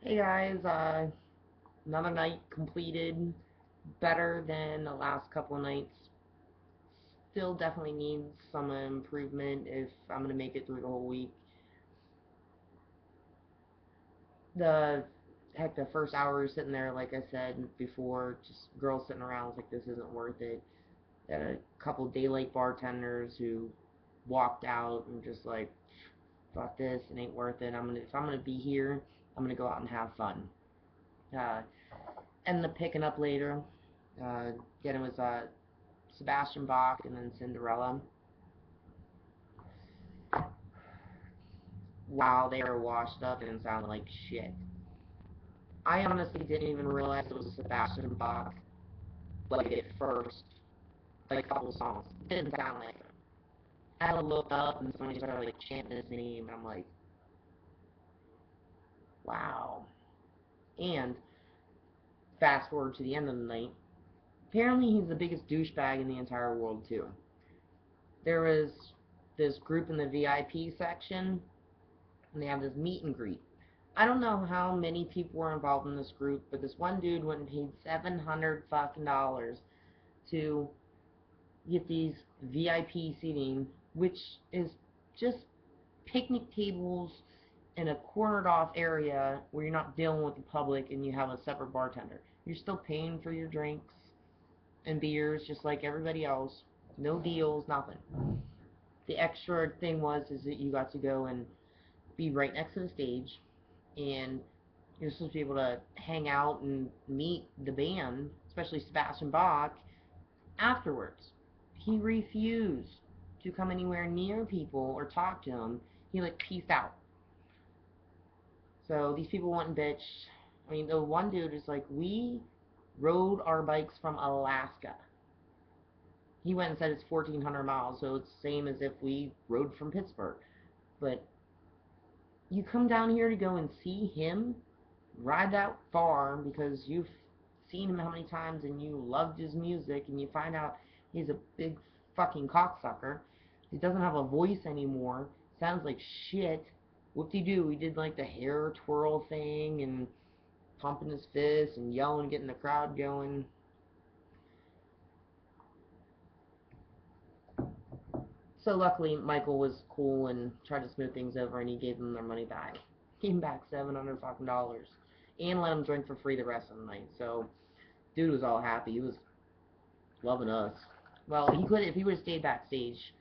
Hey guys, another night completed. Better than the last couple of nights. Still definitely needs some improvement if I'm gonna make it through the whole week. The heck, the first hour sitting there, like I said before, just girls sitting around, I was like, this isn't worth it. Had a couple daylight bartenders who walked out and just like, fuck this, it ain't worth it. If I'm gonna be here, I'm gonna go out and have fun. Uh, Ended up picking up later. Uh, Again, it was Sabastian Bach and then Cinderella. Wow, they were washed up and sounded like shit. I honestly didn't even realize it was Sebastian Bach, like at first, like a couple of songs. It didn't sound like him. I had to look up and somebody started like chanting his name, and I'm like, wow. And fast forward to the end of the night, apparently he's the biggest douchebag in the entire world too. There was this group in the VIP section, and they have this meet and greet. I don't know how many people were involved in this group, but this one dude went and paid $700 to get these VIP seating, which is just picnic tables in a cornered off area where you're not dealing with the public and you have a separate bartender. You're still paying for your drinks and beers just like everybody else. No deals, nothing. The extra thing was is that you got to go and be right next to the stage, and you're supposed to be able to hang out and meet the band, especially Sebastian Bach, afterwards. He refused to come anywhere near people or talk to him. He like peaced out. So these people went and bitched. I mean, the one dude is like, we rode our bikes from Alaska. He went and said it's 1,400 miles, so it's the same as if we rode from Pittsburgh. But you come down here to go and see him ride that far because you've seen him how many times and you loved his music, and you find out he's a big fucking cocksucker. He doesn't have a voice anymore. Sounds like shit. Whoop-de-doo, he did like the hair twirl thing and pumping his fist and yelling, getting the crowd going. So luckily Michael was cool and tried to smooth things over, and he gave them their money back. Gave him back $700 and let him drink for free the rest of the night. So dude was all happy. He was loving us. Well, he could if he would have stayed backstage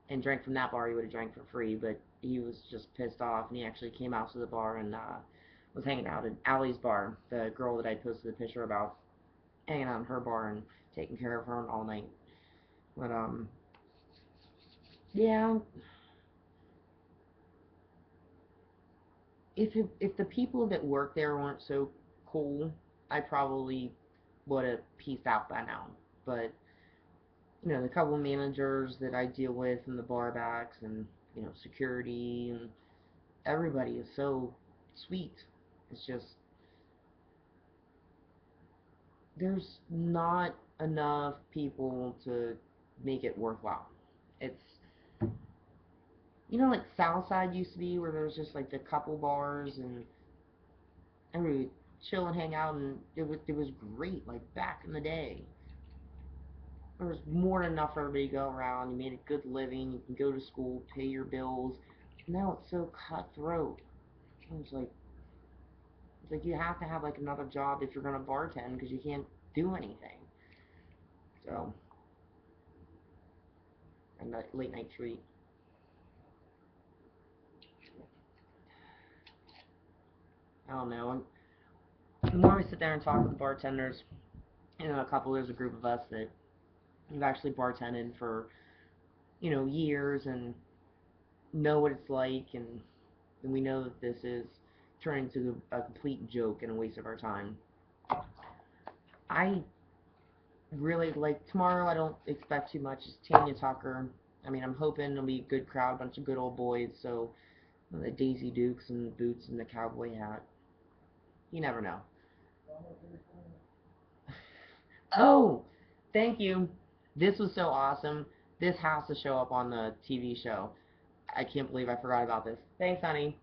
and drank from that bar, he would have drank for free. But he was just pissed off, and he actually came out to the bar and was hanging out at Allie's bar, the girl that I posted a picture about, hanging out in her bar and taking care of her all night. But yeah, if the people that work there weren't so cool, I probably would have pieced out by now. But the couple managers that I deal with and the bar backs and security and everybody is so sweet. It's just there's not enough people to make it worthwhile. It's like Southside used to be, where there's just like the couple bars and everybody would chill and hang out, and it was great. Like back in the day, there was more than enough for everybody to go around. You made a good living. You can go to school, pay your bills. Now it's so cutthroat. It's like you have to have like another job if you're gonna bartend because you can't do anything. So, and that late night treat. I don't know. The more we sit there and talk with the bartenders, a couple, there's a group of us that have actually bartended for years and know what it's like, and we know that this is turning to a complete joke and a waste of our time. I really like tomorrow. I don't expect too much. It's Tanya Tucker. I mean, I'm hoping it'll be a good crowd, bunch of good old boys. So the Daisy Dukes and the boots and the cowboy hat. You never know. Oh, thank you. This was so awesome. This has to show up on the TV show. I can't believe I forgot about this. Thanks, honey.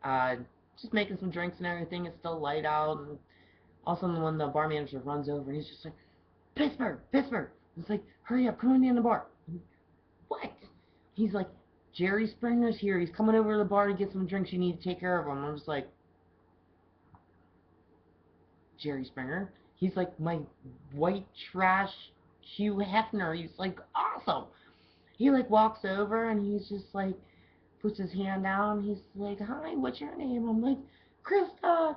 Uh, just making some drinks and everything. It's still light out, and all of a sudden when the bar manager runs over, and he's just like, Pittsburgh, Pittsburgh. It's like, hurry up, come on in the bar. What? He's like, Jerry Springer's here. He's coming over to the bar to get some drinks. You need to take care of him. I'm just like, Jerry Springer? He's like my white trash Hugh Hefner. He's like awesome. He like walks over and he's just like puts his hand down. He's like, hi, what's your name? I'm like, Krista.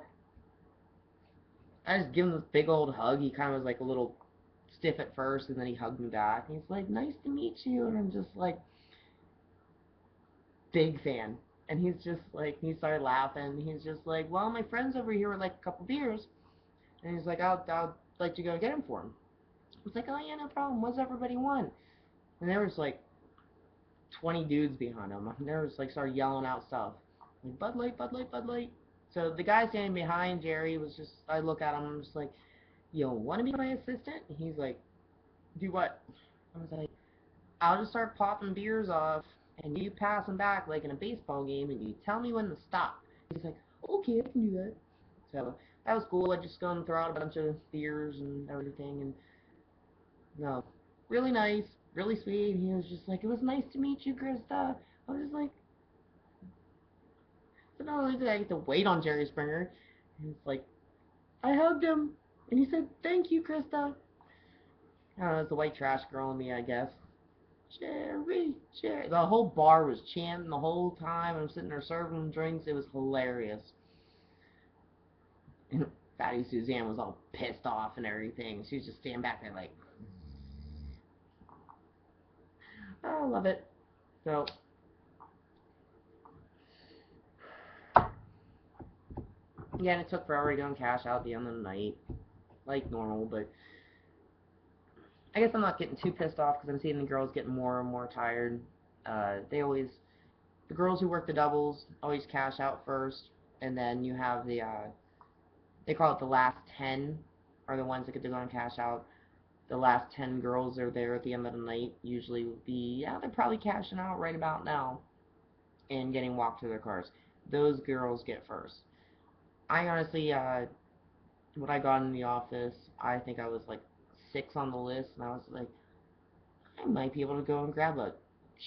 I just give him this big old hug. He kind of was like a little stiff at first, and then he hugged me back. He's like, nice to meet you. And I'm just like, big fan. And he's just like, he started laughing. He's just like, well, my friends over here would like a couple beers. And he's like, I'll like to go get him for him. I was like, oh yeah, no problem. What's everybody want? And there was like 20 dudes behind him. And they was like started yelling out stuff. Like, Bud Light, Bud Light, Bud Light. So the guy standing behind Jerry was just, I look at him, I'm just like, yo, want to be my assistant? And he's like, do what? I was like, I'll just start popping beers off, and you pass them back like in a baseball game, and you tell me when to stop. He's like, okay, I can do that. So that was cool. I just go and throw out a bunch of beers and everything, and no, really nice, really sweet. And he was just like, it was nice to meet you, Krista. I was just like, so not only did I get to wait on Jerry Springer, and it's like, I hugged him, and he said, thank you, Krista. I don't know, it's the white trash girl in me, I guess. Jerry, Jerry. The whole bar was chanting the whole time. I'm sitting there serving them drinks. It was hilarious. And Fatty Suzanne was all pissed off and everything. She was just standing back there like, oh, I love it. So, yeah, and it took forever to go and cash out at the end of the night. Like normal, but I guess I'm not getting too pissed off because I'm seeing the girls getting more and more tired. The girls who work the doubles always cash out first, and then you have they call it the last 10 are the ones that get to go and cash out. The last 10 girls are there at the end of the night, usually would be, yeah, they're probably cashing out right about now and getting walked to their cars. Those girls get first. I honestly, when I got in the office, I think I was like 6 on the list, and I was like, I might be able to go and grab a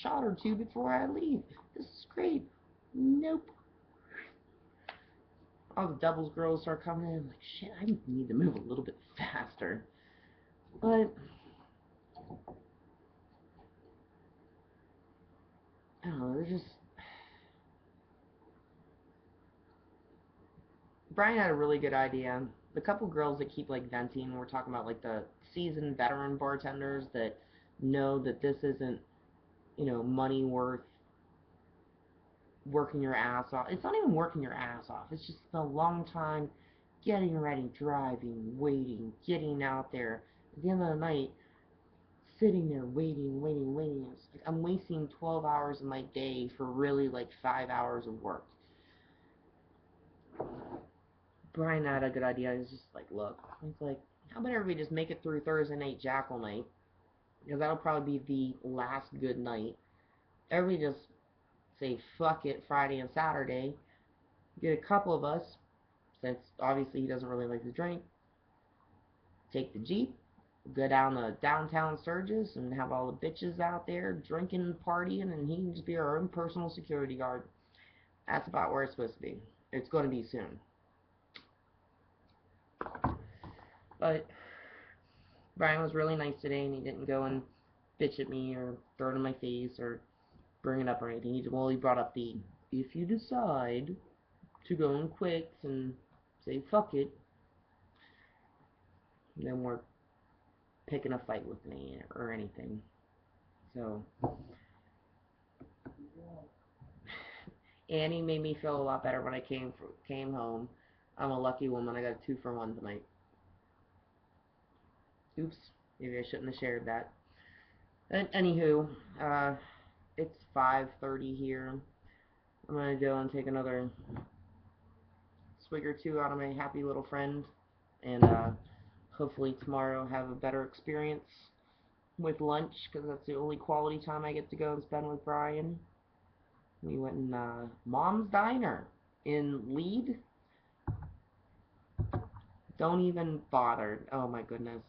shot or two before I leave. This is great. Nope. All the doubles girls start coming in. I'm like, shit, I need to move a little bit faster. But I don't know, they're just... Brian had a really good idea. The couple girls that keep like venting, we're talking about like the seasoned veteran bartenders that know that this isn't, money worth working your ass off. It's not even working your ass off. It's just a long time getting ready, driving, waiting, getting out there. At the end of the night, sitting there waiting, waiting, waiting. It's like I'm wasting 12 hours of my day for really like 5 hours of work. Brian had a good idea. He's just like, look, he's like, how about everybody just make it through Thursday night Jackal night? Because that'll probably be the last good night. Everybody just say fuck it Friday and Saturday. Get a couple of us, since obviously he doesn't really like to drink, take the Jeep, go down to downtown Sturgis and have all the bitches out there drinking and partying, and he can just be our own personal security guard. That's about where it's supposed to be. It's going to be soon. But Brian was really nice today, and he didn't go and bitch at me or throw it in my face or bring it up or anything. He brought up the, if you decide to go and quit and say fuck it, then we're picking a fight with me or anything. So Annie made me feel a lot better when I came home. I'm a lucky woman. I got a 2-for-1 tonight. Oops, maybe I shouldn't have shared that. And anywho, it's 5:30 here. I'm gonna go and take another swig or two out of my happy little friend, and hopefully tomorrow have a better experience with lunch, because that's the only quality time I get to go and spend with Brian. We went in Mom's Diner. in lead, don't even bother. Oh my goodness.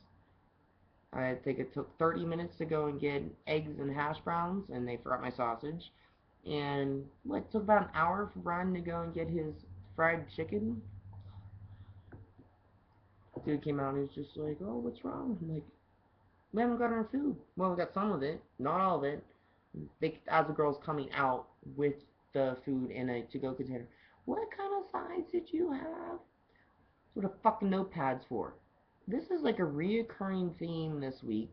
I think it took 30 minutes to go and get eggs and hash browns, and they forgot my sausage. And what, it took about an hour for Brian to go and get his fried chicken. Dude came out and was just like, "Oh, what's wrong?" I'm like, "We haven't got our food." Well, we got some of it, not all of it. As the girl's coming out with the food in a to-go container, what kind of size did you have? What are fucking notepads for? This is like a reoccurring theme this week.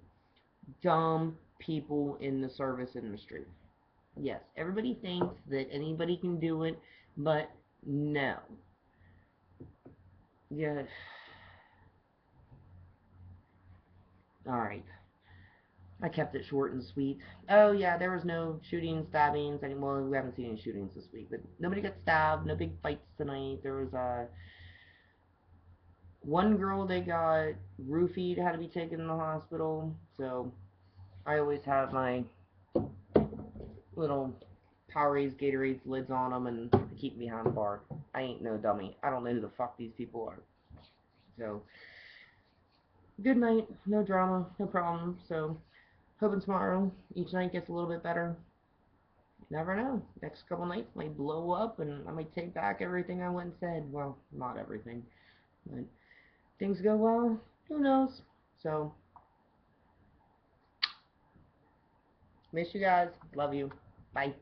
Dumb people in the service industry. Yes, everybody thinks that anybody can do it, but no. Yeah. Alright. I kept it short and sweet. Oh yeah, there was no shooting, stabbings. Well, we haven't seen any shootings this week, but nobody got stabbed. No big fights tonight. There was one girl that got roofied, had to be taken to the hospital. So I always have my little Powerades, Gatorades, lids on them, and keep them behind the bar. I ain't no dummy. I don't know who the fuck these people are. So good night. No drama. No problem. So hoping tomorrow each night gets a little bit better. Never know. Next couple nights might blow up, and I might take back everything I went and said. Well, not everything, but things go well. Who knows? So, miss you guys. Love you. Bye.